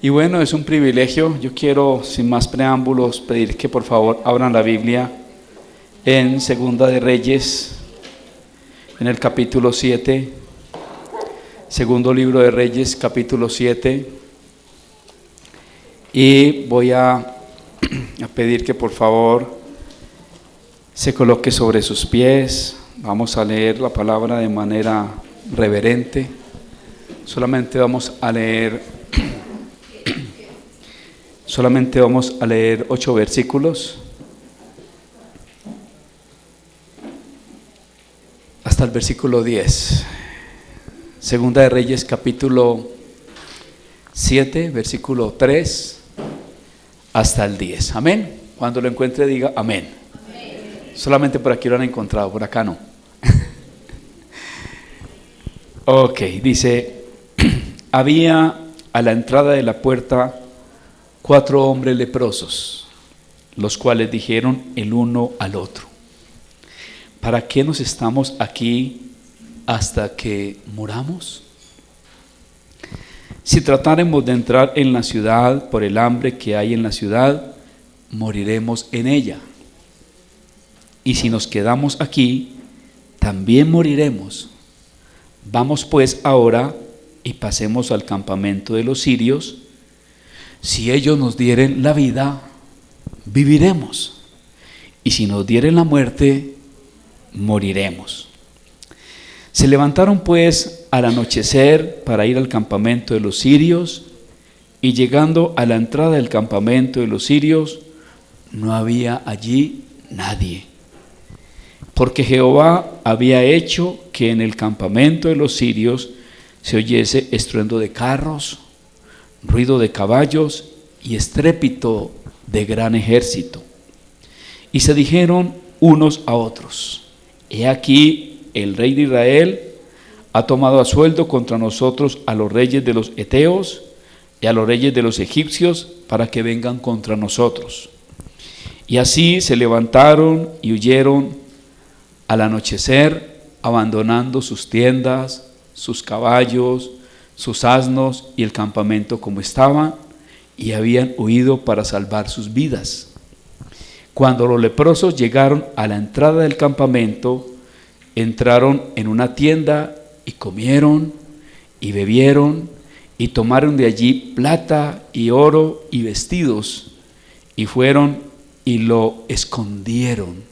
Y bueno, es un privilegio. Yo quiero, sin más preámbulos, pedir que por favor abran la Biblia en Segunda de Reyes, en el capítulo 7, segundo libro de Reyes, capítulo 7. Y voy a pedir que por favor se coloque sobre sus pies. Vamos a leer la palabra de manera reverente. Solamente vamos a leer 8 versículos hasta el versículo 10. Segunda de Reyes, capítulo 7, versículo 3 hasta el 10. Amén. Cuando lo encuentre diga amén. Amén. Solamente por aquí lo han encontrado, por acá no. Ok, dice: había a la entrada de la puerta 4 hombres leprosos, los cuales dijeron el uno al otro: ¿para qué nos estamos aquí hasta que muramos? Si tratáremos de entrar en la ciudad por el hambre que hay en la ciudad, moriremos en ella. Y si nos quedamos aquí, también moriremos. Vamos pues ahora y pasemos al campamento de los sirios. Si ellos nos dieren la vida, viviremos. Y si nos dieren la muerte, moriremos. Se levantaron pues al anochecer para ir al campamento de los sirios, y llegando a la entrada del campamento de los sirios, no había allí nadie, porque Jehová había hecho que en el campamento de los sirios se oyese estruendo de carros, ruido de caballos y estrépito de gran ejército. Y se dijeron unos a otros: he aquí, el rey de Israel ha tomado a sueldo contra nosotros a los reyes de los heteos y a los reyes de los egipcios para que vengan contra nosotros. Y así se levantaron y huyeron al anochecer, abandonando sus tiendas, sus caballos, sus asnos y el campamento como estaba, y habían huido para salvar sus vidas. Cuando los leprosos llegaron a la entrada del campamento, entraron en una tienda y comieron y bebieron y tomaron de allí plata y oro y vestidos, y fueron y lo escondieron.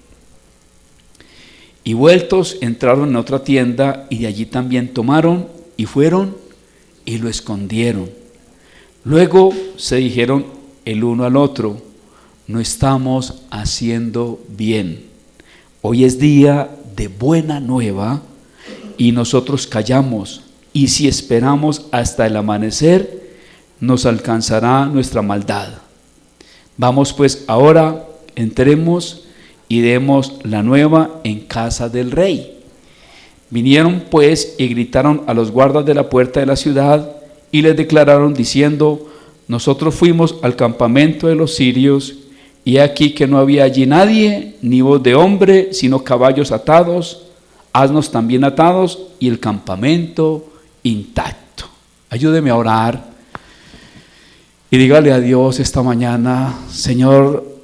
Y vueltos entraron en otra tienda y de allí también tomaron y fueron y lo escondieron. Luego se dijeron el uno al otro: no estamos haciendo bien. Hoy es día de buena nueva y nosotros callamos, y si esperamos hasta el amanecer, nos alcanzará nuestra maldad. Vamos pues ahora, entremos y demos la nueva en casa del rey. Vinieron pues y gritaron a los guardas de la puerta de la ciudad y les declararon diciendo: nosotros fuimos al campamento de los sirios, y aquí que no había allí nadie, ni voz de hombre, sino caballos atados, asnos también atados, y el campamento intacto. Ayúdeme a orar y dígale a Dios esta mañana: Señor,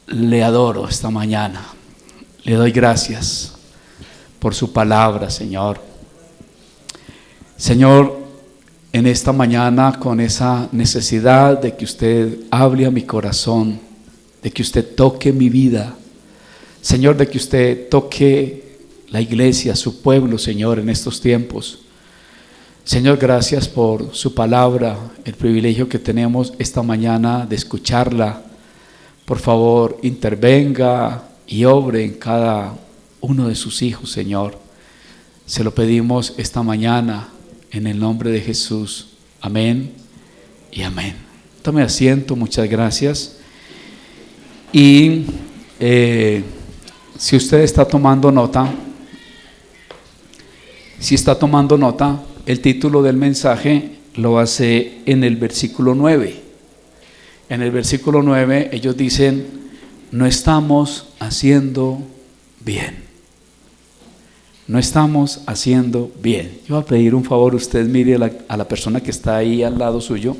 le adoro esta mañana, le doy gracias por su palabra, Señor. Señor, en esta mañana, con esa necesidad de que usted hable a mi corazón, de que usted toque mi vida, Señor, de que usted toque la iglesia, su pueblo, Señor, en estos tiempos. Señor, gracias por su palabra, el privilegio que tenemos esta mañana de escucharla. Por favor, intervenga y obre en cada uno de sus hijos, Señor. Se lo pedimos esta mañana en el nombre de Jesús. Amén y amén. Tome asiento, muchas gracias. Y si usted está tomando nota, el título del mensaje lo hace en el versículo 9. En el versículo 9 ellos dicen: no estamos haciendo bien. No estamos haciendo bien. Yo voy a pedir un favor: usted mire a la persona que está ahí al lado suyo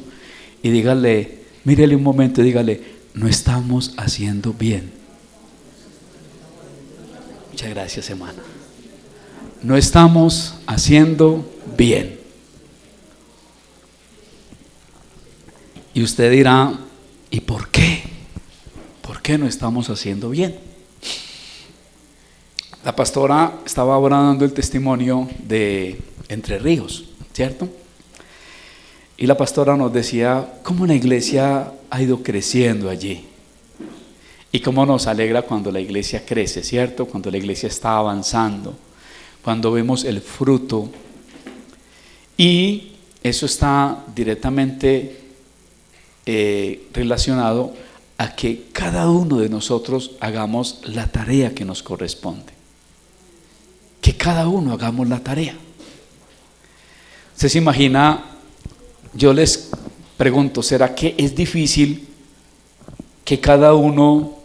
y dígale, mírele un momento y dígale, no estamos haciendo bien. Muchas gracias, hermana. No estamos haciendo bien. Y usted dirá, ¿y por qué? ¿Por qué no estamos haciendo bien? La pastora estaba ahora dando el testimonio de Entre Ríos, ¿cierto? Y la pastora nos decía cómo la iglesia ha ido creciendo allí. Y cómo nos alegra cuando la iglesia crece, ¿cierto? Cuando la iglesia está avanzando, cuando vemos el fruto. Y eso está directamente relacionado a que cada uno de nosotros hagamos la tarea que nos corresponde. Que cada uno hagamos la tarea. ¿Usted se imagina? Yo les pregunto, ¿será que es difícil que cada uno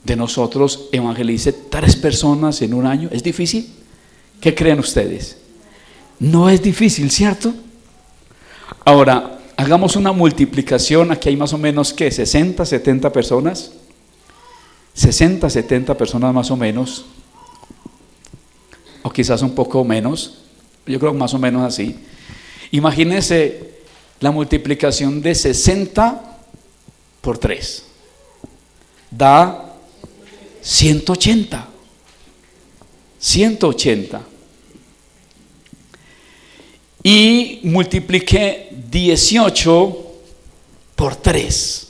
de nosotros evangelice 3 personas en un año? ¿Es difícil? ¿Qué creen ustedes? No es difícil, ¿cierto? Ahora, hagamos una multiplicación. Aquí hay más o menos, ¿qué? 60, 70 personas. 60, 70 personas más o menos. O quizás un poco menos. Yo creo más o menos así. Imagínense la multiplicación de 60 por 3. Da 180. 180. Y multipliqué 18 por 3.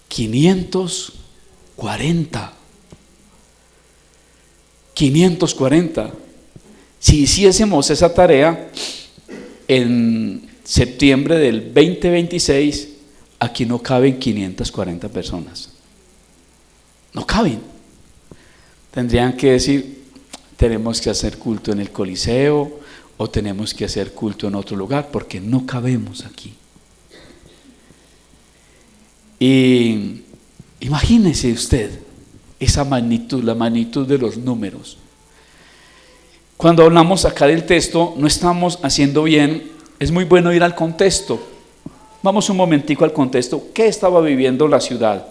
540. 540. Si hiciésemos esa tarea en septiembre del 2026, aquí no caben 540 personas. No caben. Tendrían que decir, tenemos que hacer culto en el Coliseo o tenemos que hacer culto en otro lugar, porque no cabemos aquí. Y imagínese usted esa magnitud, la magnitud de los números. Cuando hablamos acá del texto, no estamos haciendo bien, es muy bueno ir al contexto. Vamos un momentico al contexto. ¿Qué estaba viviendo la ciudad?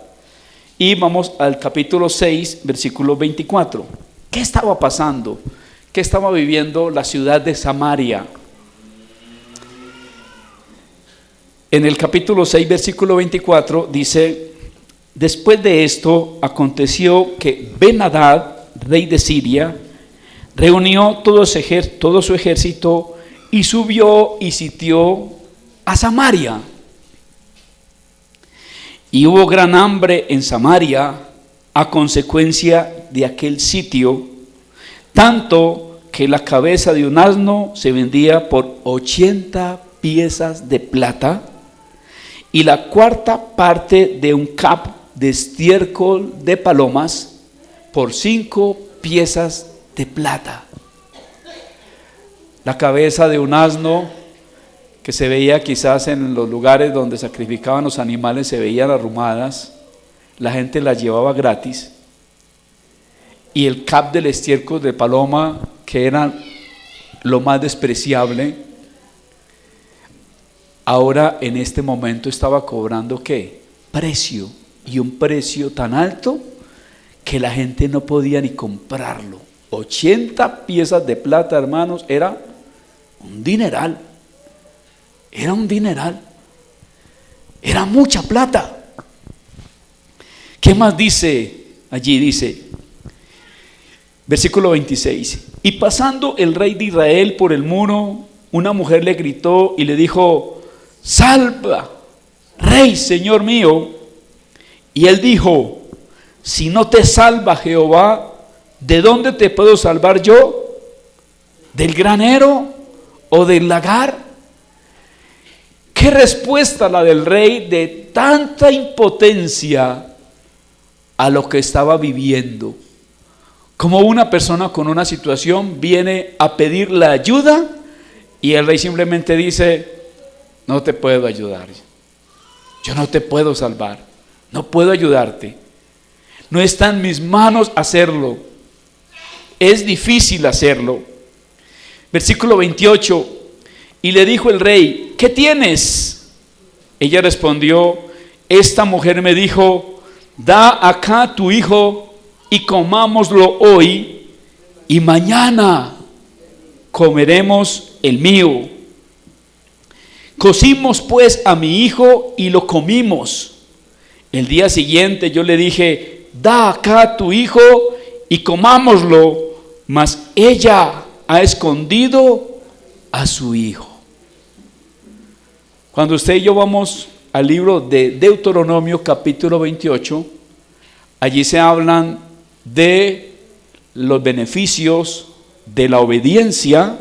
Y vamos al capítulo 6, versículo 24. ¿Qué estaba pasando? ¿Qué estaba viviendo la ciudad de Samaria? En el capítulo 6, versículo 24 dice: después de esto aconteció que Ben-Hadad, rey de Siria, reunió todo su ejército y subió y sitió a Samaria. Y hubo gran hambre en Samaria a consecuencia de aquel sitio, tanto que la cabeza de un asno se vendía por 80 piezas de plata y la cuarta parte de un cap de estiércol de palomas por 5 piezas de plata. La cabeza de un asno, que se veía quizás en los lugares donde sacrificaban los animales, se veían arrumadas, la gente las llevaba gratis. Y el cap del estiércol de paloma, que era lo más despreciable, ahora en este momento estaba cobrando ¿qué? Precio, y un precio tan alto que la gente no podía ni comprarlo. 80 piezas de plata, hermanos, era un dineral. Era un dineral. Era mucha plata. ¿Qué más dice allí? Dice, versículo 26. Y pasando el rey de Israel por el muro, una mujer le gritó y le dijo: salva, rey, señor mío. Y él dijo: si no te salva Jehová, ¿de dónde te puedo salvar yo? ¿Del granero o del lagar? ¿Qué respuesta la del rey de tanta impotencia a lo que estaba viviendo? Como una persona con una situación viene a pedir la ayuda y el rey simplemente dice: no te puedo ayudar, yo no te puedo salvar, no puedo ayudarte, no está en mis manos hacerlo, es difícil hacerlo. Versículo 28. Y le dijo el rey: ¿qué tienes? Ella respondió: esta mujer me dijo, da acá tu hijo y comámoslo hoy, y mañana comeremos el mío. Cocimos pues a mi hijo y lo comimos. El día siguiente yo le dije, da acá tu hijo y comámoslo, mas ella ha escondido a su hijo. Cuando usted y yo vamos al libro de Deuteronomio capítulo 28, allí se hablan de los beneficios de la obediencia,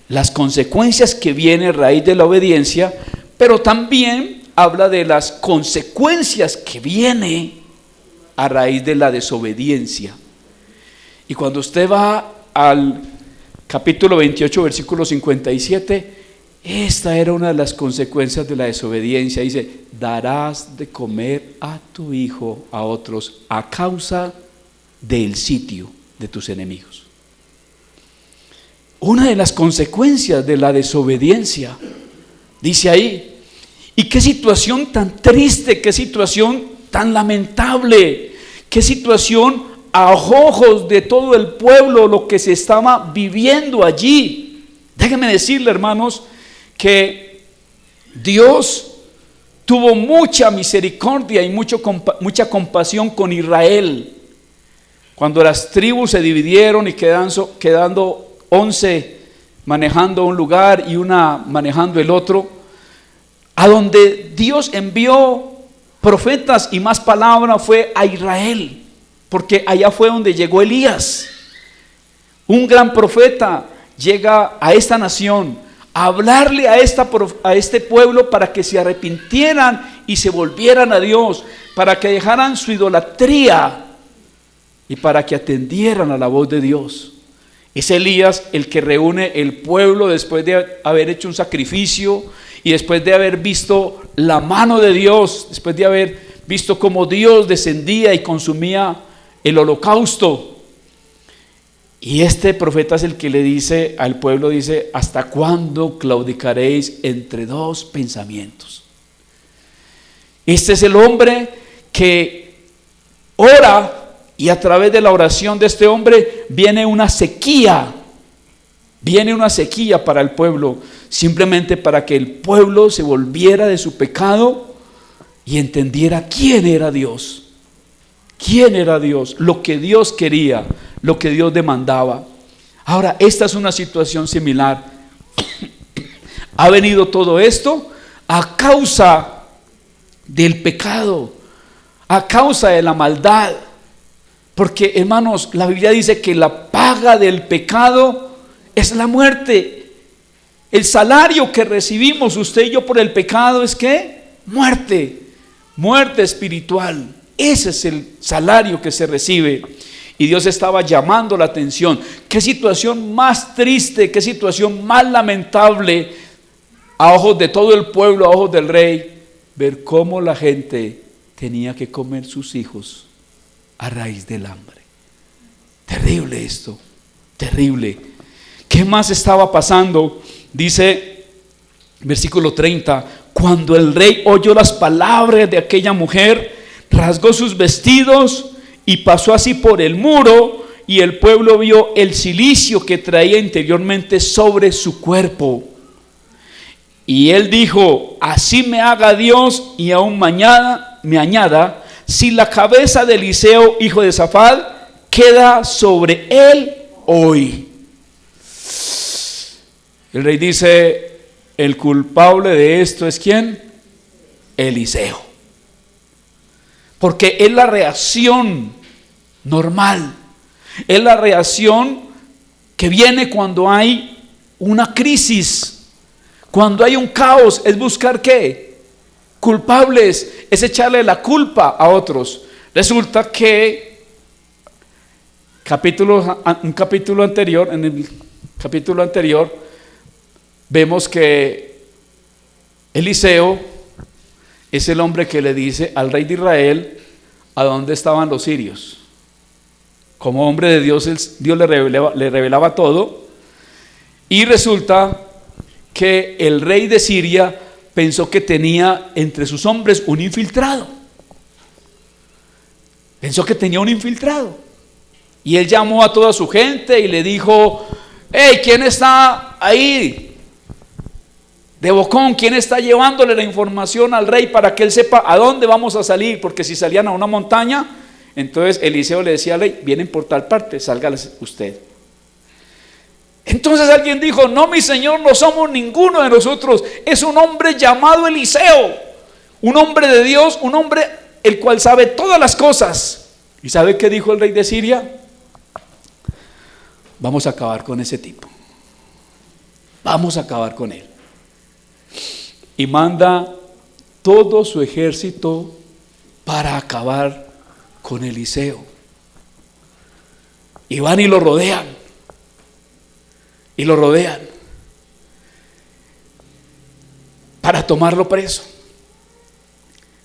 las consecuencias que vienen a raíz de la obediencia, pero también habla de las consecuencias que vienen a raíz de la desobediencia. Y cuando usted va al capítulo 28, versículo 57, esta era una de las consecuencias de la desobediencia. Dice, darás de comer a tu hijo a otros a causa del sitio de tus enemigos. Una de las consecuencias de la desobediencia, dice ahí. Y qué situación tan triste, qué situación tan lamentable, qué situación a ojos de todo el pueblo lo que se estaba viviendo allí. Déjenme decirle, hermanos, que Dios tuvo mucha misericordia y mucha compasión con Israel. Cuando las tribus se dividieron y quedando 11 manejando un lugar y una manejando el otro, a donde Dios envió profetas y más palabra fue a Israel, porque allá fue donde llegó Elías. Un gran profeta llega a esta nación a hablarle a este pueblo para que se arrepintieran y se volvieran a Dios, para que dejaran su idolatría y para que atendieran a la voz de Dios. Es Elías el que reúne el pueblo después de haber hecho un sacrificio y después de haber visto la mano de Dios, después de haber visto cómo Dios descendía y consumía el holocausto. Y este profeta es el que le dice al pueblo, dice, ¿hasta cuándo claudicaréis entre dos pensamientos? Este es el hombre que ora, y a través de la oración de este hombre viene una sequía para el pueblo, simplemente para que el pueblo se volviera de su pecado y entendiera quién era Dios. ¿Quién era Dios? Lo que Dios quería, lo que Dios demandaba. Ahora, esta es una situación similar. Ha venido todo esto a causa del pecado, a causa de la maldad. Porque, hermanos, la Biblia dice que la paga del pecado es la muerte. El salario que recibimos usted y yo por el pecado es ¿qué? Muerte espiritual. Ese es el salario que se recibe. Y Dios estaba llamando la atención. Qué situación más triste, qué situación más lamentable a ojos de todo el pueblo, a ojos del rey, ver cómo la gente tenía que comer sus hijos a raíz del hambre. Terrible esto, terrible. ¿Qué más estaba pasando? Dice versículo 30, cuando el rey oyó las palabras de aquella mujer, rasgó sus vestidos y pasó así por el muro, y el pueblo vio el cilicio que traía interiormente sobre su cuerpo. Y él dijo, así me haga Dios y aún mañana me añada, si la cabeza de Eliseo, hijo de Safat, queda sobre él hoy. El rey dice, el culpable de esto es ¿quién? Eliseo. Porque es la reacción normal, es la reacción que viene cuando hay una crisis, cuando hay un caos, es buscar ¿qué? Culpables, es echarle la culpa a otros. Resulta que en el capítulo anterior, vemos que Eliseo es el hombre que le dice al rey de Israel a dónde estaban los sirios. Como hombre de Dios, Dios le revelaba todo. Y resulta que el rey de Siria pensó que tenía entre sus hombres un infiltrado. Pensó que tenía un infiltrado. Y él llamó a toda su gente y le dijo: hey, ¿quién está ahí de bocón? ¿Quién está llevándole la información al rey para que él sepa a dónde vamos a salir? Porque si salían a una montaña, entonces Eliseo le decía al rey: vienen por tal parte, sálgase usted. Entonces alguien dijo: no, mi señor, no somos ninguno de nosotros, es un hombre llamado Eliseo, un hombre de Dios, un hombre el cual sabe todas las cosas. ¿Y sabe qué dijo el rey de Siria? Vamos a acabar con ese tipo, vamos a acabar con él. Y manda todo su ejército para acabar con Eliseo. Y van y lo rodean. Y lo rodean para tomarlo preso.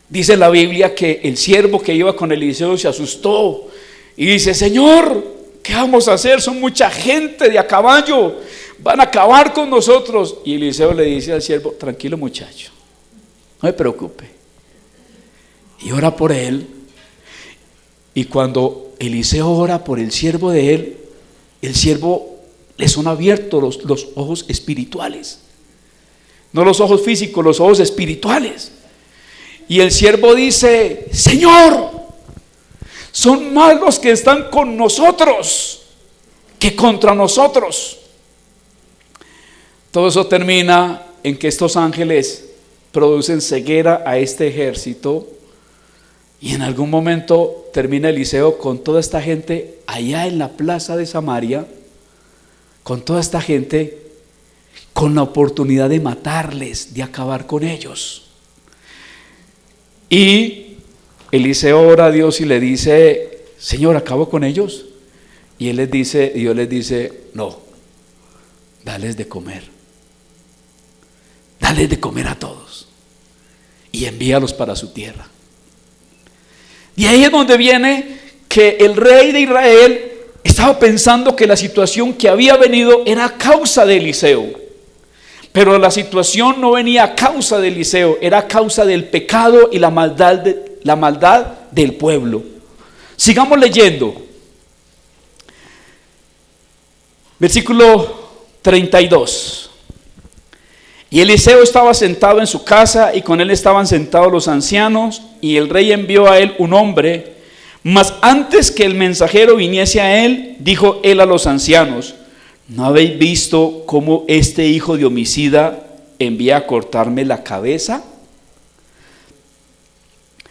Dice la Biblia que el siervo que iba con Eliseo se asustó y dice: Señor, ¿qué vamos a hacer? Son mucha gente de a caballo, van a acabar con nosotros. Y Eliseo le dice al siervo: tranquilo, muchacho, no me preocupe. Y ora por él. Y cuando Eliseo ora por el siervo de él, el siervo le son abiertos los ojos espirituales. No los ojos físicos, los ojos espirituales. Y el siervo dice: Señor, son más los que están con nosotros que contra nosotros. Todo eso termina en que estos ángeles producen ceguera a este ejército. Y en algún momento termina Eliseo con toda esta gente allá en la plaza de Samaria, con toda esta gente, con la oportunidad de matarles, de acabar con ellos. Y Eliseo ora a Dios y le dice: Señor, ¿acabo con ellos? Y Dios les dice: no, dales de comer. Dales de comer a todos y envíalos para su tierra. Y ahí es donde viene que el rey de Israel estaba pensando que la situación que había venido era a causa de Eliseo. Pero la situación no venía a causa de Eliseo, era a causa del pecado y la maldad del pueblo. Sigamos leyendo. Versículo 32. Y Eliseo estaba sentado en su casa, y con él estaban sentados los ancianos, y el rey envió a él un hombre. Mas antes que el mensajero viniese a él, dijo él a los ancianos: ¿no habéis visto cómo este hijo de homicida envía a cortarme la cabeza?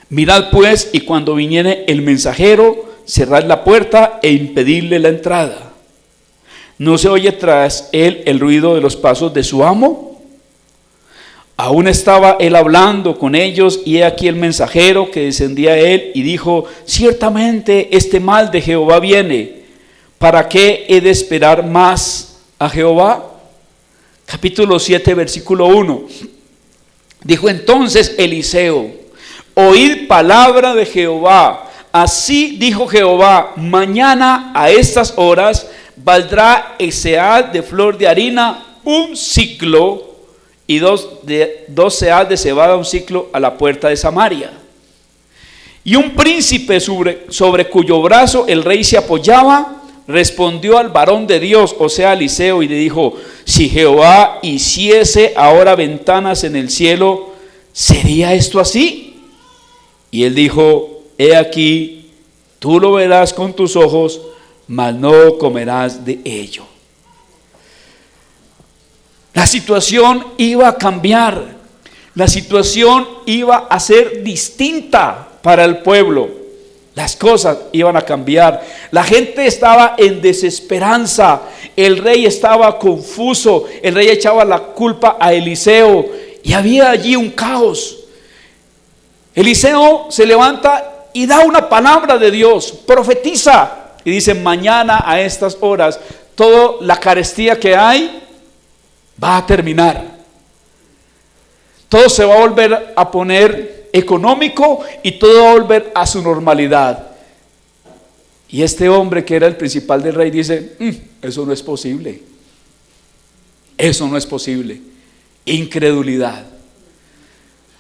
Mirad pues, y cuando viniere el mensajero, cerrad la puerta e impedidle la entrada. ¿No se oye tras él el ruido de los pasos de su amo? Aún estaba él hablando con ellos, y he aquí el mensajero que descendía a él y dijo: ciertamente este mal de Jehová viene. ¿Para qué he de esperar más a Jehová? Capítulo 7, versículo 1. Dijo entonces Eliseo: oíd palabra de Jehová. Así dijo Jehová: mañana a estas horas valdrá el seah de flor de harina un siclo, y dos seah de cebada un siclo a la puerta de Samaria. Y un príncipe sobre cuyo brazo el rey se apoyaba respondió al varón de Dios, o sea, Eliseo, y le dijo: si Jehová hiciese ahora ventanas en el cielo, ¿sería esto así? Y él dijo: he aquí, tú lo verás con tus ojos, mas no comerás de ello. La situación iba a cambiar, la situación iba a ser distinta para el pueblo. Las cosas iban a cambiar. La gente estaba en desesperanza. El rey estaba confuso. El rey echaba la culpa a Eliseo y había allí un caos. Eliseo se levanta y da una palabra de Dios, profetiza y dice: mañana a estas horas toda la carestía que hay va a terminar. Todo se va a volver a poner económico y todo va a volver a su normalidad. Y este hombre, que era el principal del rey, dice: eso no es posible. Eso no es posible. Incredulidad.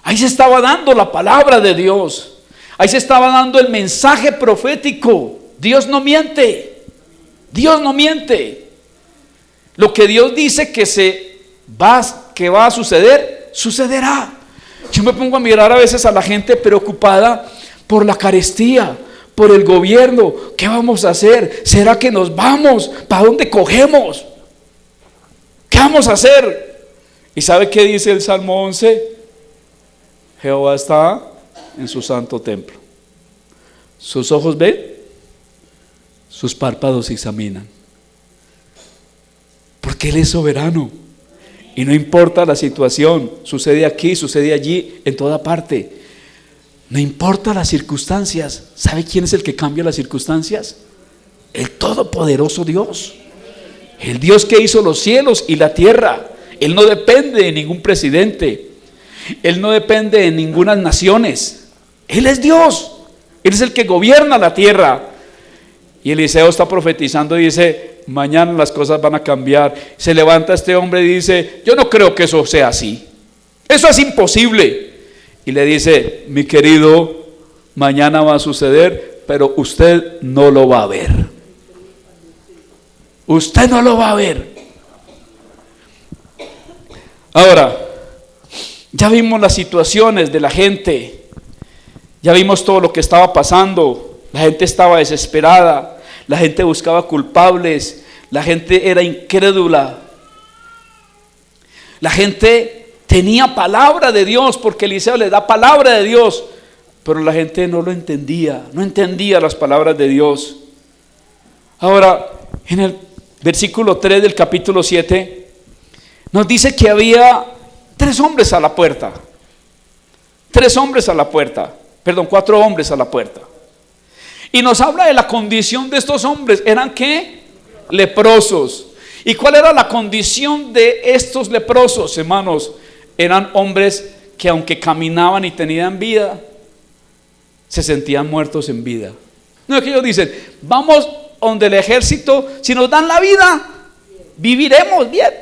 Ahí se estaba dando la palabra de Dios. Ahí se estaba dando el mensaje profético. Dios no miente. Dios no miente. Lo que Dios dice que va a suceder, sucederá. Yo me pongo a mirar a veces a la gente preocupada por la carestía, por el gobierno. ¿Qué vamos a hacer? ¿Será que nos vamos? ¿Para dónde cogemos? ¿Qué vamos a hacer? ¿Y sabe qué dice el Salmo 11? Jehová está en su santo templo. Sus ojos ven, sus párpados examinan. Porque Él es soberano. Y no importa la situación, sucede aquí, sucede allí, en toda parte. No importa las circunstancias. ¿Sabe quién es el que cambia las circunstancias? El todopoderoso Dios. El Dios que hizo los cielos y la tierra. Él no depende de ningún presidente. Él no depende de ninguna naciones. Él es Dios. Él es el que gobierna la tierra. Y Eliseo está profetizando y dice: mañana las cosas van a cambiar. Se levanta este hombre y dice: yo no creo que eso sea así. Eso es imposible. Y le dice: mi querido, mañana va a suceder, pero usted no lo va a ver. Usted no lo va a ver. Ahora, ya vimos las situaciones de la gente. Ya vimos todo lo que estaba pasando. La gente estaba desesperada. La gente buscaba culpables. La gente era incrédula. La gente tenía palabra de Dios, porque Eliseo le da palabra de Dios, pero la gente no lo entendía. No entendía las palabras de Dios. Ahora, en el versículo 3 del capítulo 7 nos dice que había 3 hombres a la puerta. 3 hombres a la puerta. Perdón, 4 hombres a la puerta. Y nos habla de la condición de estos hombres. ¿Eran qué? Leprosos. ¿Y cuál era la condición de estos leprosos, hermanos? Eran hombres que, aunque caminaban y tenían vida, se sentían muertos en vida. No es que ellos dicen: vamos donde el ejército, si nos dan la vida, viviremos bien.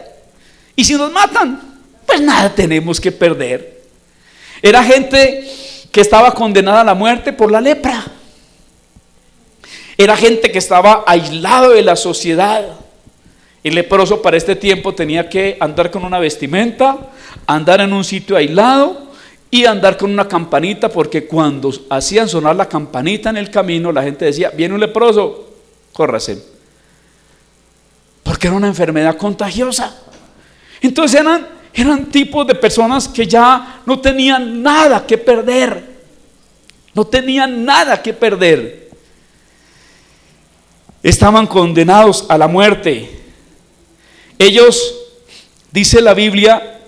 Y si nos matan, pues nada tenemos que perder. Era gente que estaba condenada a la muerte por la lepra. Era gente que estaba aislado de la sociedad. El leproso para este tiempo tenía que andar con una vestimenta, andar en un sitio aislado y andar con una campanita, porque cuando hacían sonar la campanita en el camino, la gente decía: viene un leproso, córrase. Porque era una enfermedad contagiosa. Entonces eran tipos de personas que ya no tenían nada que perder. No tenían nada que perder. Estaban condenados a la muerte. Ellos, dice la Biblia,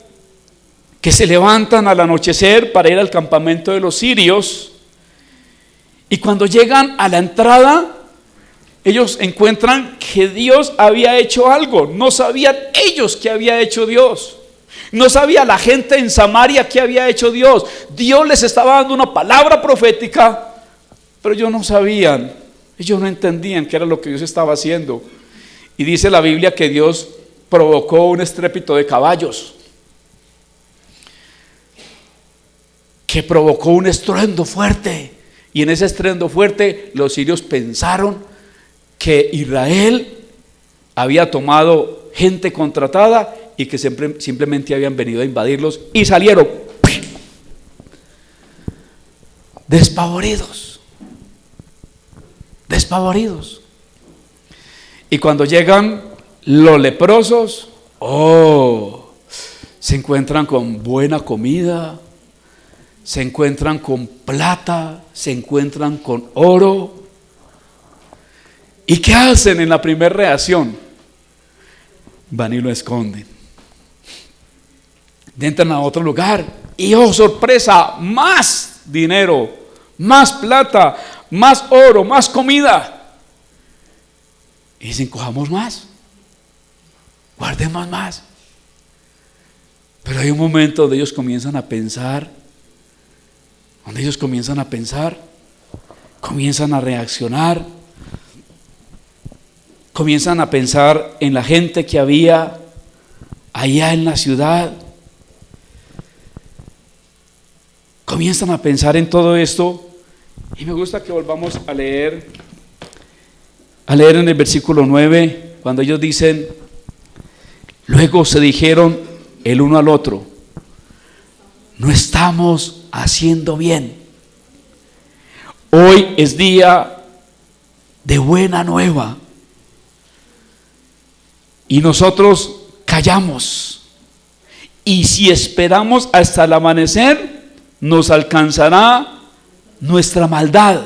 que se levantan al anochecer para ir al campamento de los sirios, y cuando llegan a la entrada, ellos encuentran que Dios había hecho algo. No sabían ellos qué había hecho Dios. No sabía la gente en Samaria qué había hecho Dios. Dios les estaba dando una palabra profética, pero ellos no sabían. Ellos no entendían qué era lo que Dios estaba haciendo. Y dice la Biblia que Dios provocó un estrépito de caballos, que provocó un estruendo fuerte. Y en ese estruendo fuerte los sirios pensaron que Israel había tomado gente contratada y que simplemente habían venido a invadirlos, y salieron despavoridos. Y cuando llegan los leprosos, se encuentran con buena comida, se encuentran con plata, se encuentran con oro. ¿Y qué hacen en la primera reacción? Van y lo esconden. Entran a otro lugar y sorpresa, más dinero, más plata, más oro, más comida. Y dicen: cojamos más, guardemos más. Pero hay un momento donde ellos comienzan a pensar, comienzan a reaccionar, comienzan a pensar en la gente que había allá en la ciudad. comienzan a pensar en todo esto, y me gusta que volvamos a leer en el versículo 9, cuando ellos dicen: luego se dijeron el uno al otro, no estamos haciendo bien. Hoy es día de buena nueva y nosotros callamos, y si esperamos hasta el amanecer, nos alcanzará nuestra maldad.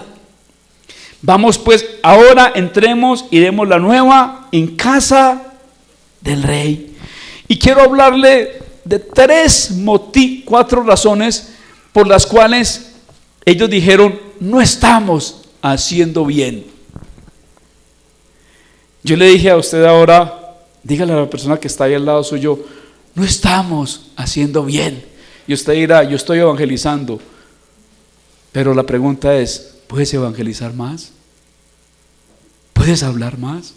Vamos pues, ahora entremos y demos la nueva en casa del rey. Y quiero hablarle de cuatro razones por las cuales ellos dijeron: no estamos haciendo bien. Yo le dije a usted ahora, dígale a la persona que está ahí al lado suyo: no estamos haciendo bien. Y usted dirá: yo estoy evangelizando. Pero la pregunta es: ¿puedes evangelizar más? ¿Puedes hablar más?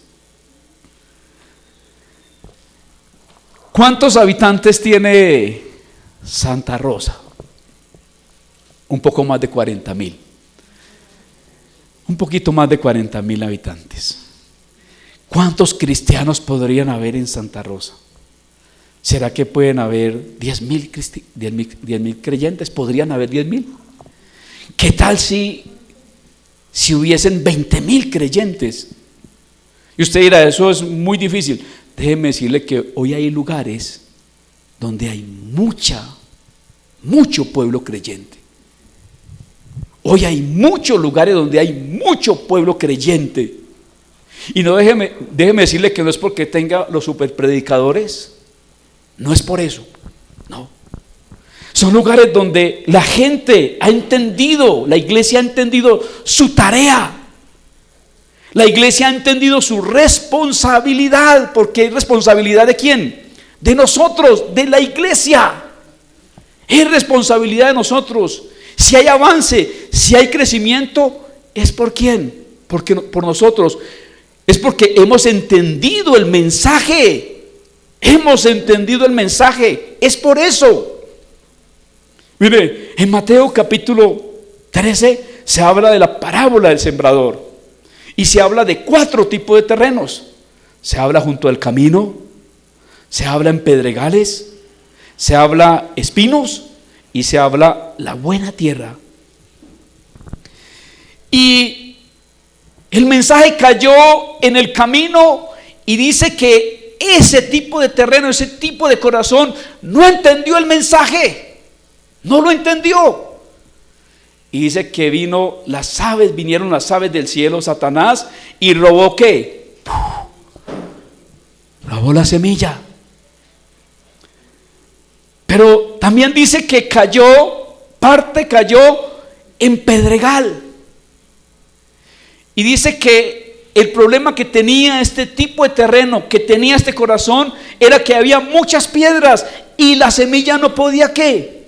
¿Cuántos habitantes tiene Santa Rosa? Un poco más de 40,000. Un poquito más de 40,000 habitantes. ¿Cuántos cristianos podrían haber en Santa Rosa? ¿Será que pueden haber 10,000 creyentes? ¿Podrían haber 10,000? ¿Qué tal si hubiesen 20,000 creyentes? Y usted dirá: eso es muy difícil. Déjeme decirle que hoy hay lugares donde hay mucho pueblo creyente. Hoy hay muchos lugares donde hay mucho pueblo creyente. Y no, déjeme decirle que no es porque tenga los superpredicadores, no es por eso, no. Son lugares donde la gente ha entendido, la iglesia ha entendido su tarea. La iglesia ha entendido su responsabilidad. ¿Porque es responsabilidad de quién? De nosotros, de la iglesia. Es responsabilidad de nosotros. Si hay avance, si hay crecimiento, ¿es por quién? Por nosotros. Es porque hemos entendido el mensaje. Hemos entendido el mensaje. Es por eso. Mire, en Mateo capítulo 13 se habla de la parábola del sembrador. Y se habla de 4 tipos de terrenos. Se habla junto al camino, se habla en pedregales, se habla espinos y se habla la buena tierra. Y el mensaje cayó en el camino, y dice que ese tipo de terreno, ese tipo de corazón no entendió el mensaje, no lo entendió. Y dice que vinieron las aves del cielo, Satanás, y robó ¿qué? Robó la semilla. Pero también dice que parte cayó en pedregal. Y dice que el problema que tenía este tipo de terreno, que tenía este corazón, era que había muchas piedras y la semilla no podía ¿qué?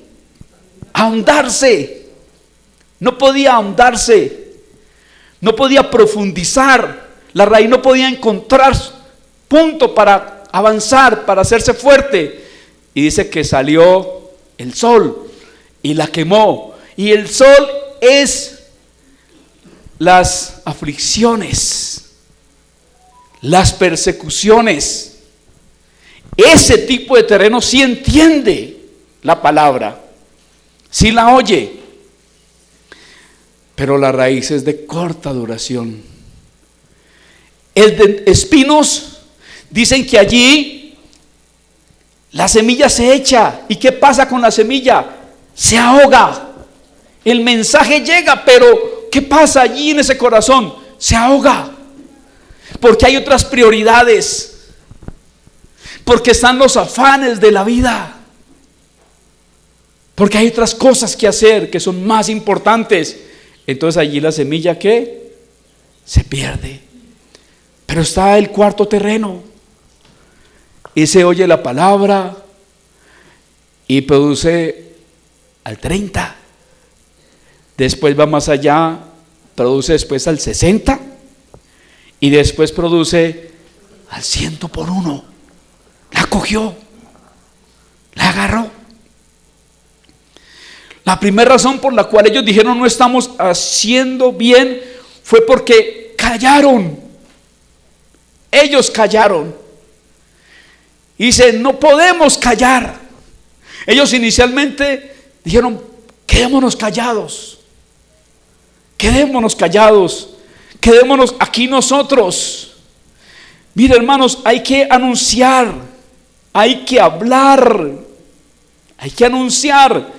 Ahondarse. No podía ahondarse, no podía profundizar, la raíz no podía encontrar punto para avanzar, para hacerse fuerte. Y dice que salió el sol y la quemó. Y el sol es las aflicciones, las persecuciones. Ese tipo de terreno sí entiende la palabra, sí la oye. Pero la raíz es de corta duración. El de espinos, dicen que allí la semilla se echa. ¿Y qué pasa con la semilla? Se ahoga. El mensaje llega, pero ¿qué pasa allí en ese corazón? Se ahoga. Porque hay otras prioridades. Porque están los afanes de la vida. Porque hay otras cosas que hacer que son más importantes. Entonces allí la semilla ¿qué? Se pierde. Pero está el cuarto terreno. Ese oye la palabra y produce al 30. Después va más allá, produce después al 60. Y después produce al 100 por 1. La cogió, la agarró. La primera razón por la cual ellos dijeron no estamos haciendo bien fue porque callaron. Ellos callaron. Y dice, no podemos callar. Ellos inicialmente dijeron, quedémonos callados. Quedémonos callados. Quedémonos aquí nosotros. Mira, hermanos, hay que anunciar. Hay que hablar. Hay que anunciar.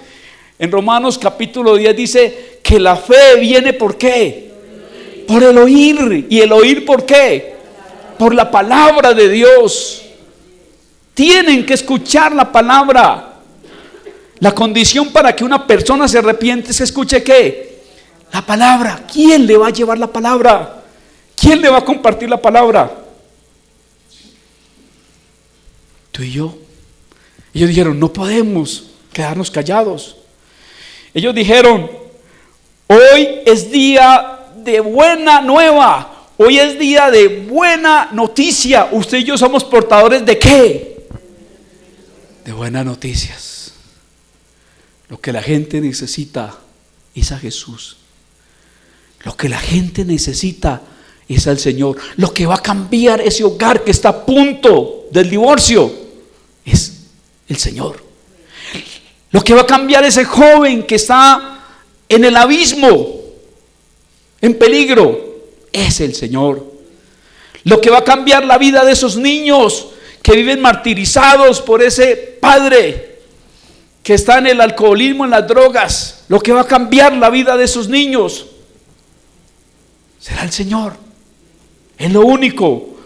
En Romanos capítulo 10 dice que la fe viene ¿por qué? Por el oír. ¿Y el oír por qué? Por la palabra de Dios. Tienen que escuchar la palabra. La condición para que una persona se arrepiente es que escuche ¿qué? La palabra. ¿Quién le va a llevar la palabra? ¿Quién le va a compartir la palabra? Tú y yo. Ellos dijeron, no podemos quedarnos callados. Ellos dijeron, hoy es día de buena nueva. Hoy es día de buena noticia. Usted y yo somos portadores ¿de qué? De buenas noticias. Lo que la gente necesita es a Jesús. Lo que la gente necesita es al Señor. Lo que va a cambiar ese hogar que está a punto del divorcio es el Señor. Lo que va a cambiar ese joven que está en el abismo, en peligro, es el Señor. Lo que va a cambiar la vida de esos niños que viven martirizados por ese padre que está en el alcoholismo, en las drogas, lo que va a cambiar la vida de esos niños será el Señor. Es lo único.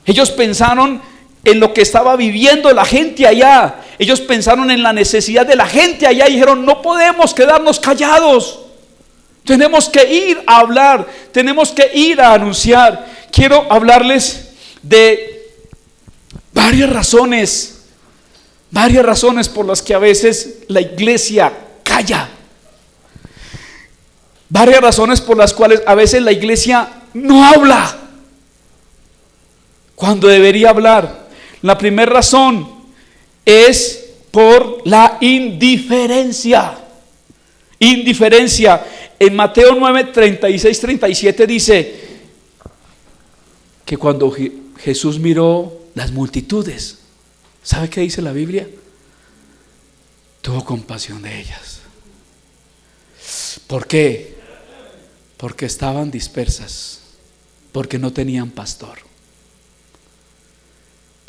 Ellos pensaron en lo que estaba viviendo la gente allá. Ellos pensaron en la necesidad de la gente allá y dijeron, no podemos quedarnos callados. Tenemos que ir a hablar, tenemos que ir a anunciar. Quiero hablarles de varias razones por las que a veces la iglesia calla. Varias razones por las cuales a veces la iglesia no habla cuando debería hablar. La primera razón es por la indiferencia. Indiferencia. En Mateo 9, 36, 37 dice que cuando Jesús miró las multitudes, ¿sabe qué dice la Biblia? Tuvo compasión de ellas. ¿Por qué? Porque estaban dispersas, porque no tenían pastor.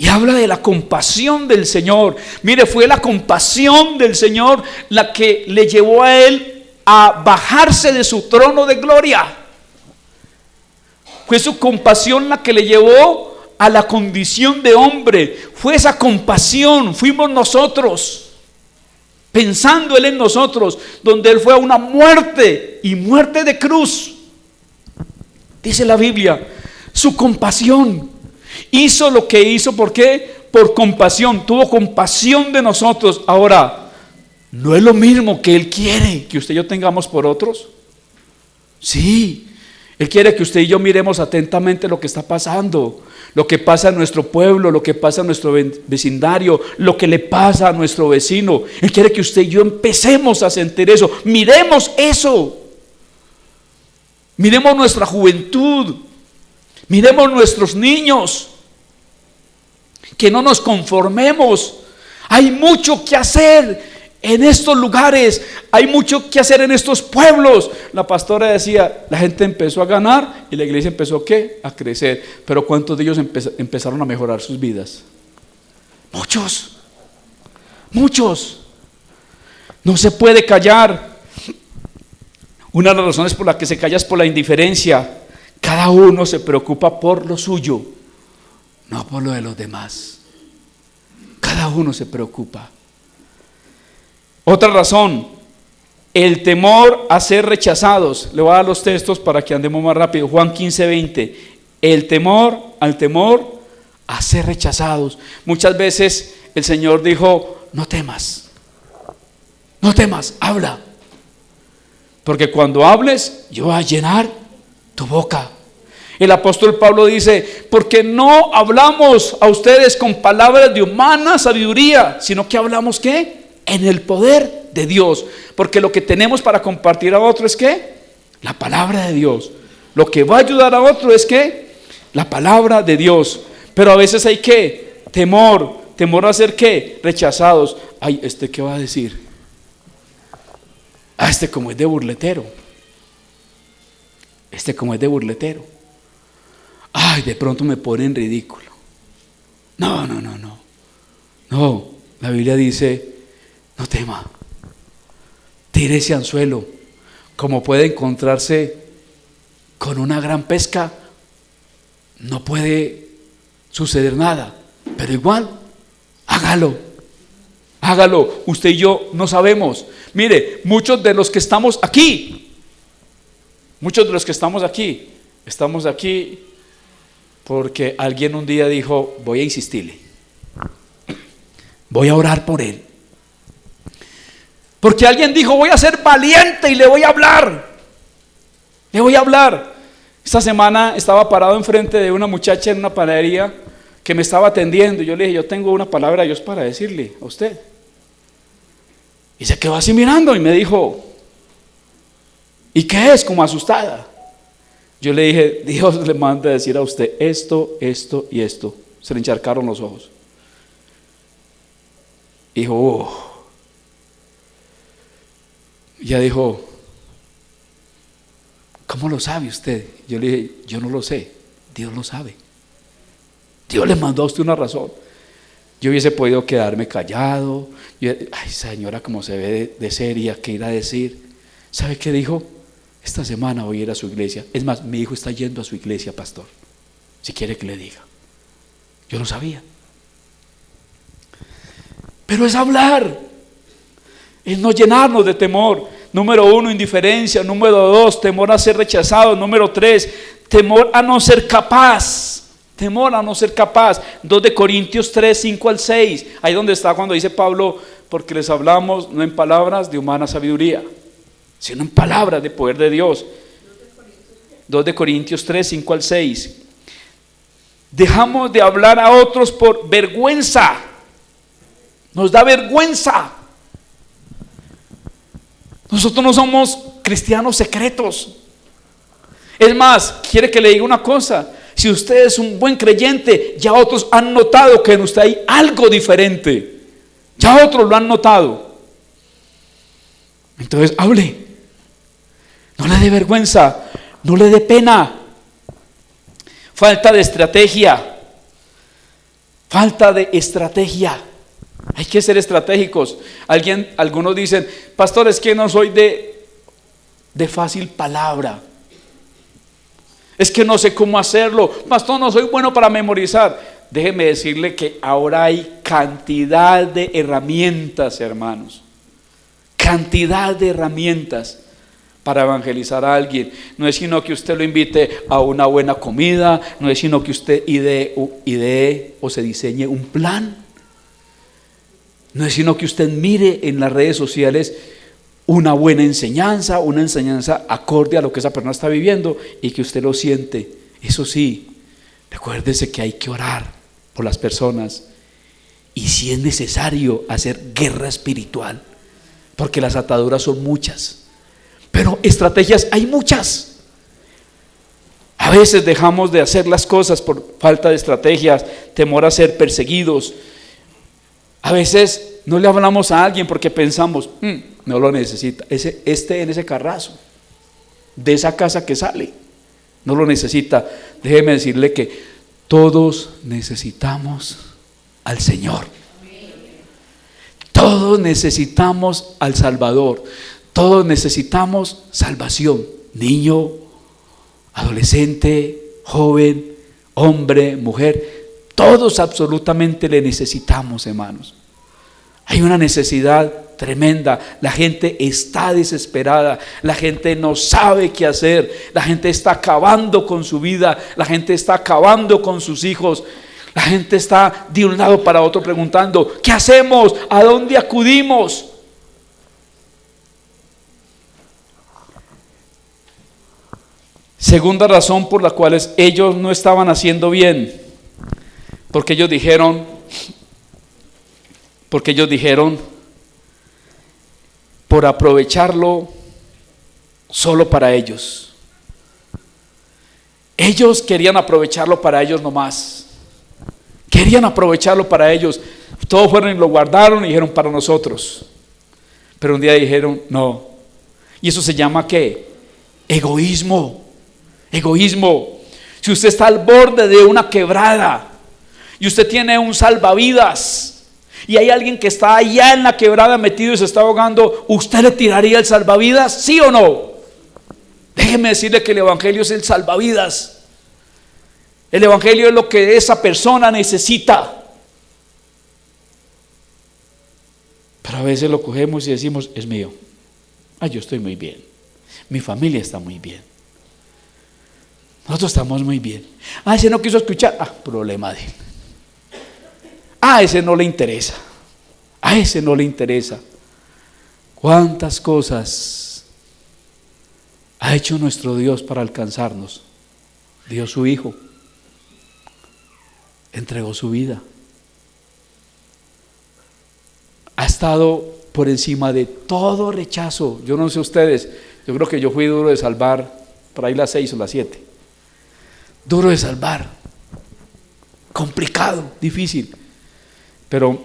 Y habla de la compasión del Señor. Mire, fue la compasión del Señor la que le llevó a él a bajarse de su trono de gloria. Fue su compasión la que le llevó a la condición de hombre. Fue esa compasión, fuimos nosotros, pensando él en nosotros, donde él fue a una muerte y muerte de cruz. Dice la Biblia, su compasión. Hizo lo que hizo, ¿por qué? Por compasión, tuvo compasión de nosotros. Ahora, ¿no es lo mismo que Él quiere que usted y yo tengamos por otros? Sí, Él quiere que usted y yo miremos atentamente lo que está pasando, lo que pasa en nuestro pueblo, lo que pasa en nuestro vecindario, lo que le pasa a nuestro vecino. Él quiere que usted y yo empecemos a sentir eso, miremos eso, miremos nuestra juventud, miremos nuestros niños, que no nos conformemos. Hay mucho que hacer en estos lugares, hay mucho que hacer en estos pueblos. La pastora decía, la gente empezó a ganar y la iglesia empezó ¿qué? A crecer. Pero ¿cuántos de ellos empezaron a mejorar sus vidas? Muchos. No se puede callar. Una de las razones por las que se calla es por la indiferencia. Cada uno se preocupa por lo suyo, no por lo de los demás. Cada uno se preocupa. Otra razón, el temor a ser rechazados. Le voy a dar los textos para que andemos más rápido. Juan 15, 20. El temor a ser rechazados. Muchas veces el Señor dijo, no temas, habla. Porque cuando hables, yo voy a llenar tu boca. El apóstol Pablo dice, porque no hablamos a ustedes con palabras de humana sabiduría, sino que hablamos ¿qué? En el poder de Dios, porque lo que tenemos para compartir a otro es ¿qué? La palabra de Dios. Lo que va a ayudar a otro es ¿qué? La palabra de Dios. Pero a veces hay ¿qué? Temor a ser ¿qué? Rechazados. Ay, ¿qué va a decir? Como es de burletero. Como es de burletero. Ay, de pronto me pone en ridículo. No. No, la Biblia dice, no tema. Tire ese anzuelo. Como puede encontrarse con una gran pesca, no puede suceder nada. Pero igual, hágalo. Usted y yo no sabemos. Mire, muchos de los que estamos aquí, estamos aquí porque alguien un día dijo, voy a insistirle, voy a orar por él. Porque alguien dijo, voy a ser valiente y le voy a hablar. Esta semana estaba parado enfrente de una muchacha en una panadería que me estaba atendiendo. Yo le dije, yo tengo una palabra de Dios para decirle a usted. Y se quedó así mirando y me dijo, ¿y qué es? Como asustada. Yo le dije, Dios le manda a decir a usted esto y esto. Se le encharcaron los ojos. Dijo, ella dijo, ¿cómo lo sabe usted? Yo le dije, yo no lo sé, Dios lo sabe. Dios le mandó a usted una razón. Yo hubiese podido quedarme callado. Ay, señora, como se ve de seria, ¿qué irá a decir? ¿Sabe qué dijo? Esta semana voy a ir a su iglesia. Es más, mi hijo está yendo a su iglesia, pastor. Si quiere que le diga. Yo no sabía. Pero es hablar. Es no llenarnos de temor. Número 1, indiferencia. Número 2, temor a ser rechazado. Número 3, temor a no ser capaz. 2 de Corintios 3, 5 al 6. Ahí donde está cuando dice Pablo, porque les hablamos no en palabras de humana sabiduría, sino en palabras de poder de Dios. 2 de Corintios 3, 5 al 6. Dejamos de hablar a otros por vergüenza. Nos da vergüenza. Nosotros no somos cristianos secretos. Es más, quiere que le diga una cosa. Si usted es un buen creyente, ya otros han notado que en usted hay algo diferente. Ya otros lo han notado. Entonces, hable. No le dé vergüenza. No le dé pena. Falta de estrategia. Hay que ser estratégicos. Algunos dicen, pastor, es que no soy de fácil palabra. Es que no sé cómo hacerlo. Pastor, no soy bueno para memorizar. Déjeme decirle que ahora hay cantidad de herramientas, hermanos. Cantidad de herramientas para evangelizar a alguien. No es sino que usted lo invite a una buena comida. No es sino que usted idee o se diseñe un plan. No es sino que usted mire en las redes sociales una buena enseñanza, una enseñanza acorde a lo que esa persona está viviendo y que usted lo siente. Eso sí, recuérdese que hay que orar por las personas y si es necesario hacer guerra espiritual, porque las ataduras son muchas, pero estrategias hay muchas. A veces dejamos de hacer las cosas por falta de estrategias, temor a ser perseguidos. A veces no le hablamos a alguien porque pensamos, no lo necesita, en ese carrazo, de esa casa que sale, no lo necesita. Déjeme decirle que todos necesitamos al Señor. Todos necesitamos al Salvador. Todos necesitamos salvación. Niño, adolescente, joven, hombre, mujer, todos absolutamente le necesitamos, hermanos. Hay una necesidad tremenda. La gente está desesperada. La gente no sabe qué hacer. La gente está acabando con su vida. La gente está acabando con sus hijos. La gente está de un lado para otro preguntando, ¿qué hacemos? ¿A dónde acudimos? Segunda razón por la cual ellos no estaban haciendo bien, porque ellos dijeron, por aprovecharlo solo para ellos. Ellos querían aprovecharlo para ellos nomás. Querían aprovecharlo para ellos. Todos fueron y lo guardaron y dijeron para nosotros. Pero un día dijeron no. ¿Y eso se llama qué? Egoísmo. Egoísmo. Si usted está al borde de una quebrada y usted tiene un salvavidas y hay alguien que está allá en la quebrada metido y se está ahogando, ¿usted le tiraría el salvavidas? ¿Sí o no? Déjeme decirle que el evangelio es el salvavidas. El evangelio es lo que esa persona necesita. Pero a veces lo cogemos y decimos, es mío. Yo estoy muy bien. Mi familia está muy bien. Nosotros estamos muy bien. Ese no quiso escuchar. Problema de él. Ese no le interesa. A ese no le interesa. ¿Cuántas cosas ha hecho nuestro Dios para alcanzarnos? Dio su Hijo. Entregó su vida. Ha estado por encima de todo rechazo. Yo no sé ustedes, yo creo que yo fui duro de salvar, por ahí las 6 o las 7. Duro de salvar. Complicado, difícil. Pero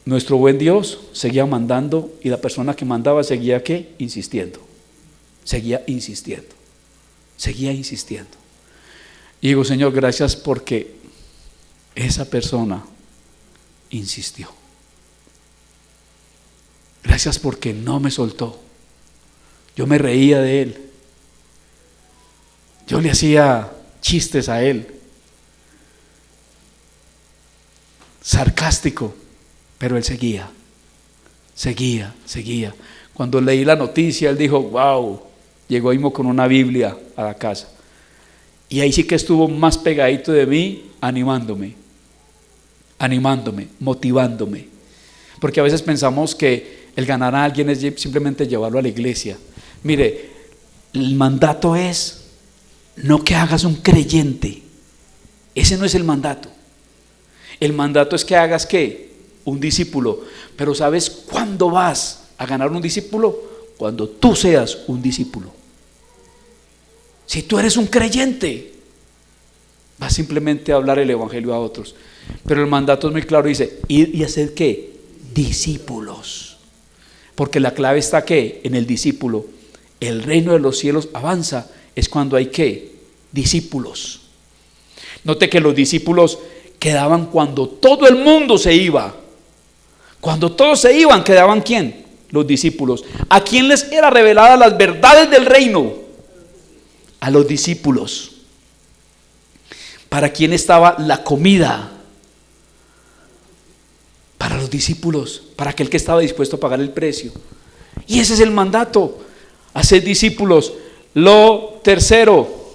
nuestro buen Dios seguía mandando y la persona que mandaba seguía ¿qué? Insistiendo. Seguía insistiendo. Seguía insistiendo. Y digo, Señor, gracias porque esa persona insistió. Gracias porque no me soltó. Yo me reía de él. Yo le hacía chistes a él. Sarcástico, pero él seguía. Cuando leí la noticia, él dijo, wow, llegó mismo con una Biblia a la casa. Y ahí sí que estuvo más pegadito de mí, animándome, motivándome. Porque a veces pensamos que el ganar a alguien es simplemente llevarlo a la iglesia. Mire, el mandato es no que hagas un creyente. Ese no es el mandato. El mandato es que hagas ¿qué? Un discípulo. Pero ¿sabes cuándo vas a ganar un discípulo? Cuando tú seas un discípulo. Si tú eres un creyente, vas simplemente a hablar el evangelio a otros. Pero el mandato es muy claro, dice, ir y hacer ¿qué? Discípulos. Porque la clave está ¿qué? En el discípulo. El reino de los cielos avanza es cuando hay ¿qué? Discípulos. Note que los discípulos quedaban cuando todo el mundo se iba. Cuando todos se iban, quedaban ¿quién? Los discípulos. ¿A quién les era revelada las verdades del reino? A los discípulos. ¿Para quién estaba la comida? Para los discípulos, para aquel que estaba dispuesto a pagar el precio. Y ese es el mandato, hacer discípulos. Lo tercero,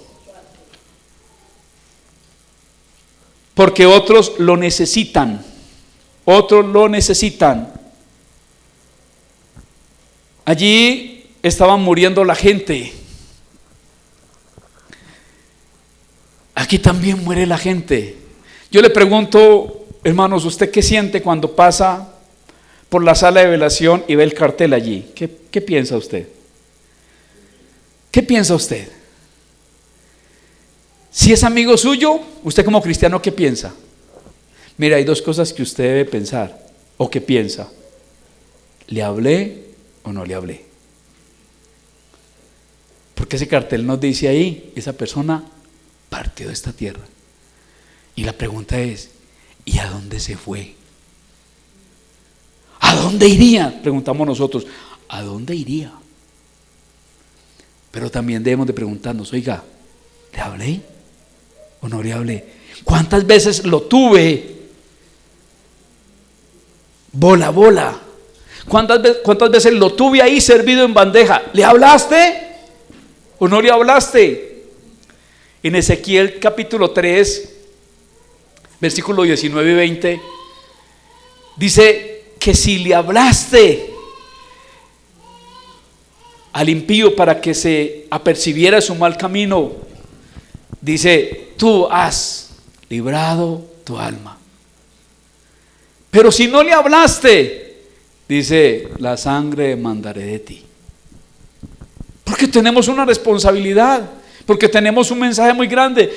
porque otros lo necesitan. Otros lo necesitan. Allí estaban muriendo la gente. Aquí también muere la gente. Yo le pregunto, hermanos, ¿usted qué siente cuando pasa por la sala de velación y ve el cartel allí? ¿Qué piensa usted? ¿Qué piensa usted? Si es amigo suyo, usted como cristiano, ¿qué piensa? Mira, hay dos cosas que usted debe pensar, o que piensa. ¿Le hablé o no le hablé? Porque ese cartel nos dice ahí, esa persona partió de esta tierra. Y la pregunta es, ¿y a dónde se fue? ¿A dónde iría? Preguntamos nosotros, ¿a dónde iría? Pero también debemos de preguntarnos, oiga, ¿le hablé o no le hablé? ¿Cuántas veces lo tuve? Bola. ¿Cuántas veces lo tuve ahí servido en bandeja? ¿Le hablaste o no le hablaste? En Ezequiel capítulo 3, versículo 19 y 20, dice que si le hablaste al impío para que se apercibiera de su mal camino, dice, tú has librado tu alma. Pero si no le hablaste, Dice, la sangre demandaré de ti. Porque tenemos una responsabilidad, porque tenemos un mensaje muy grande.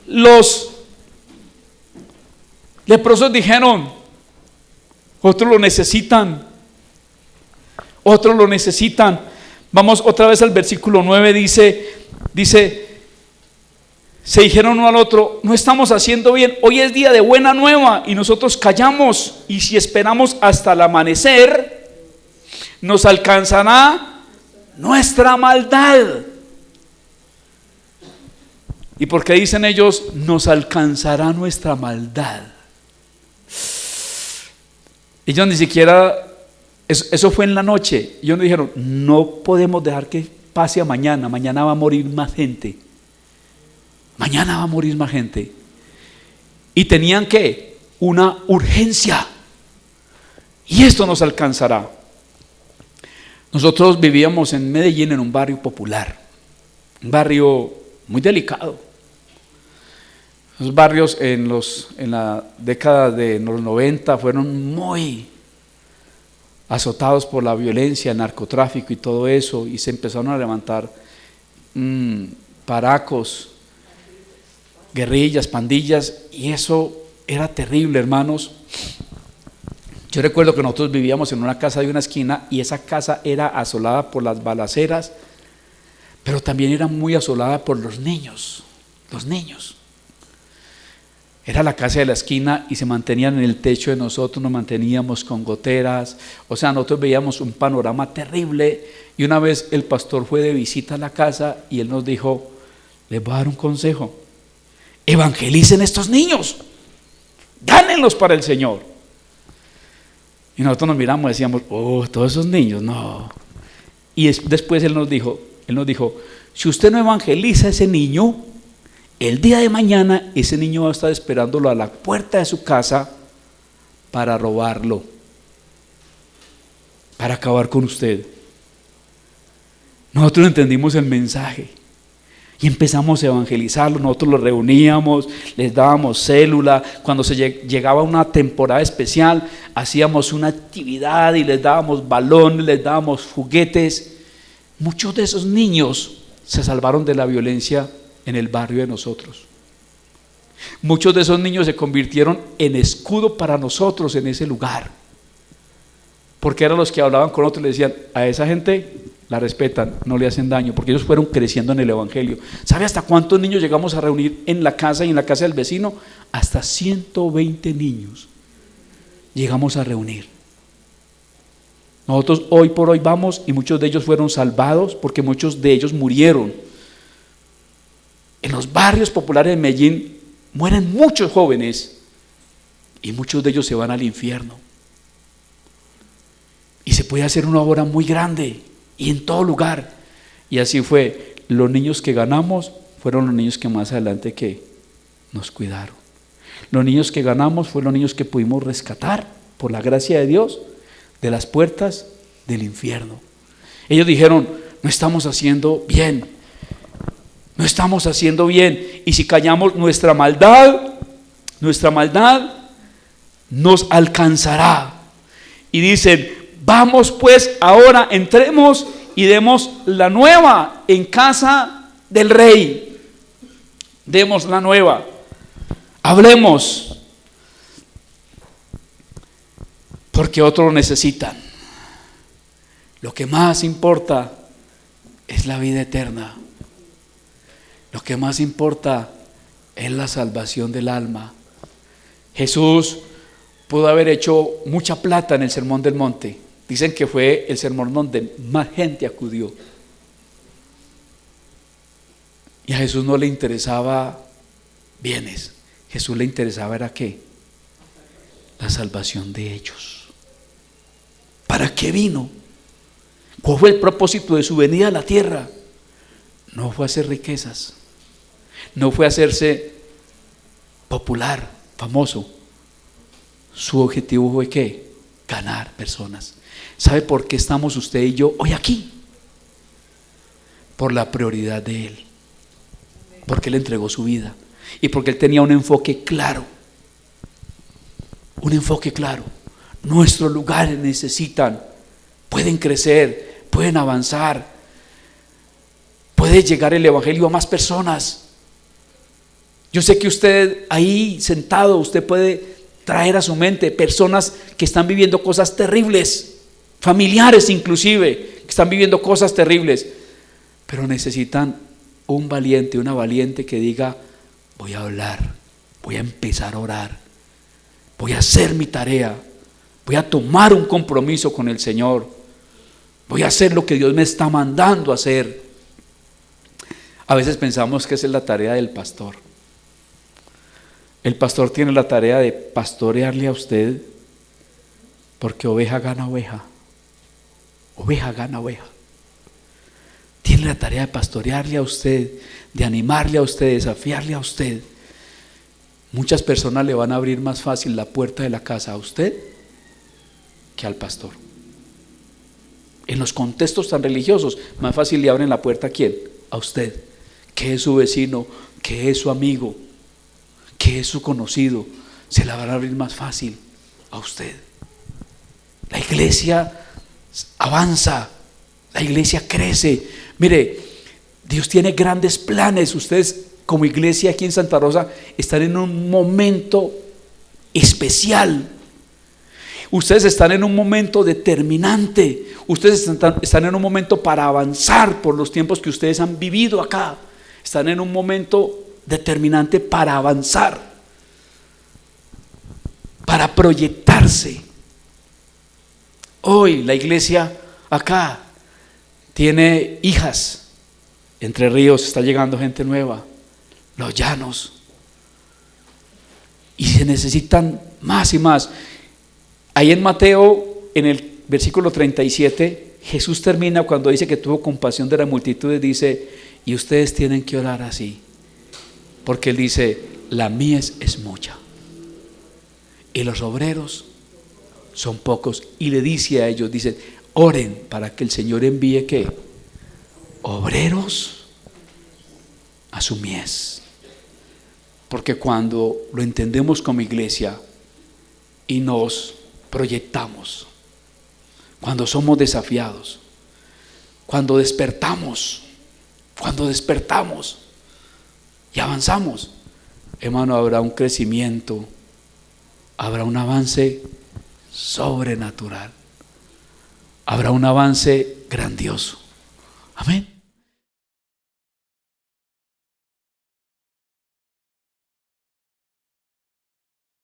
Los leprosos dijeron, otros lo necesitan, otros lo necesitan. Vamos otra vez al versículo 9, dice, se dijeron uno al otro, no estamos haciendo bien, hoy es día de buena nueva y nosotros callamos, y si esperamos hasta el amanecer, nos alcanzará nuestra maldad. ¿Y por qué dicen ellos, nos alcanzará nuestra maldad? Ellos ni siquiera, eso fue en la noche, ellos nos dijeron, no podemos dejar que pase a mañana, mañana va a morir más gente. Mañana va a morir más gente. Y tenían que una urgencia. Y esto nos alcanzará. Nosotros vivíamos en Medellín en un barrio popular, un barrio muy delicado. Los barrios en la década de los 90 fueron muy azotados por la violencia, el narcotráfico y todo eso, y se empezaron a levantar paracos, guerrillas, pandillas, y eso era terrible, hermanos. Yo recuerdo que nosotros vivíamos en una casa de una esquina y esa casa era asolada por las balaceras, pero también era muy asolada por los niños. Era la casa de la esquina y se mantenían en el techo de nosotros, nos manteníamos con goteras, o sea, nosotros veíamos un panorama terrible. Y una vez el pastor fue de visita a la casa y él nos dijo, les voy a dar un consejo, evangelicen a estos niños, gánenlos para el Señor. Y nosotros nos miramos y decíamos, todos esos niños, no. Y después él nos dijo, si usted no evangeliza a ese niño, el día de mañana ese niño va a estar esperándolo a la puerta de su casa para robarlo, para acabar con usted. Nosotros entendimos el mensaje y empezamos a evangelizarlo. Nosotros los reuníamos, les dábamos célula. Cuando llegaba una temporada especial, hacíamos una actividad y les dábamos balones, les dábamos juguetes. Muchos de esos niños se salvaron de la violencia en el barrio de nosotros. Muchos de esos niños se convirtieron en escudo para nosotros en ese lugar, porque eran los que hablaban con otros y le decían, a esa gente la respetan, no le hacen daño, porque ellos fueron creciendo en el evangelio. ¿Sabe hasta cuántos niños llegamos a reunir en la casa y en la casa del vecino? Hasta 120 niños llegamos a reunir. Nosotros hoy por hoy vamos y muchos de ellos fueron salvados, porque muchos de ellos murieron. En los barrios populares de Medellín mueren muchos jóvenes y muchos de ellos se van al infierno. Y se puede hacer una obra muy grande y en todo lugar. Y así fue. Los niños que ganamos fueron los niños que más adelante que nos cuidaron. Los niños que ganamos fueron los niños que pudimos rescatar por la gracia de Dios de las puertas del infierno. Ellos dijeron, no estamos haciendo bien. No estamos haciendo bien, y si callamos nuestra maldad nos alcanzará. Y dicen, vamos pues ahora, entremos y demos la nueva en casa del rey. Demos la nueva, hablemos, porque otros lo necesitan. Lo que más importa es la vida eterna. Lo que más importa es la salvación del alma. Jesús pudo haber hecho mucha plata en el Sermón del Monte. Dicen que fue el sermón donde más gente acudió. Y a Jesús no le interesaba bienes. Jesús le interesaba era ¿qué? La salvación de ellos. ¿Para qué vino? ¿Cuál fue el propósito de su venida a la tierra? No fue hacer riquezas. No fue hacerse popular, famoso. Su objetivo fue ¿qué? Ganar personas. ¿Sabe por qué estamos usted y yo hoy aquí? Por la prioridad de Él. Porque Él entregó su vida y porque Él tenía un enfoque claro. Un enfoque claro. nuestros lugares necesitan, pueden crecer, pueden avanzar, puede llegar el evangelio a más personas. Yo sé que usted ahí sentado, usted puede traer a su mente personas que están viviendo cosas terribles, familiares inclusive, que están viviendo cosas terribles, pero necesitan un valiente, una valiente que diga: voy a hablar, voy a empezar a orar, voy a hacer mi tarea, voy a tomar un compromiso con el Señor, voy a hacer lo que Dios me está mandando a hacer. A veces pensamos que esa es la tarea del pastor. El pastor tiene la tarea de pastorearle a usted, porque oveja gana oveja, oveja gana oveja. Tiene la tarea de pastorearle a usted, de animarle a usted, de desafiarle a usted. Muchas personas le van a abrir más fácil la puerta de la casa a usted que al pastor. En los contextos tan religiosos, más fácil le abren la puerta ¿a quién? A usted, que es su vecino, que es su amigo, que es su conocido. Se la van a abrir más fácil a usted. La iglesia avanza, la iglesia crece. Mire, Dios tiene grandes planes. Ustedes como iglesia aquí en Santa Rosa están en un momento especial. Ustedes están en un momento determinante. Ustedes están en un momento para avanzar por los tiempos que ustedes han vivido acá. Están en un momento determinante para avanzar, para proyectarse. Hoy la iglesia acá tiene hijas. Entre Ríos está llegando gente nueva, Los Llanos, y se necesitan más y más. Ahí en Mateo, en el versículo 37, Jesús termina cuando dice que tuvo compasión de la multitud, dice: y ustedes tienen que orar así, porque Él dice: la mies es mucha y los obreros son pocos. Y le dice a ellos, dice: oren para que el Señor envíe ¿qué? Obreros a su mies. Porque cuando lo entendemos como iglesia y nos proyectamos, cuando somos desafiados, cuando despertamos y avanzamos, hermano, habrá un crecimiento, habrá un avance sobrenatural, habrá un avance grandioso. Amén.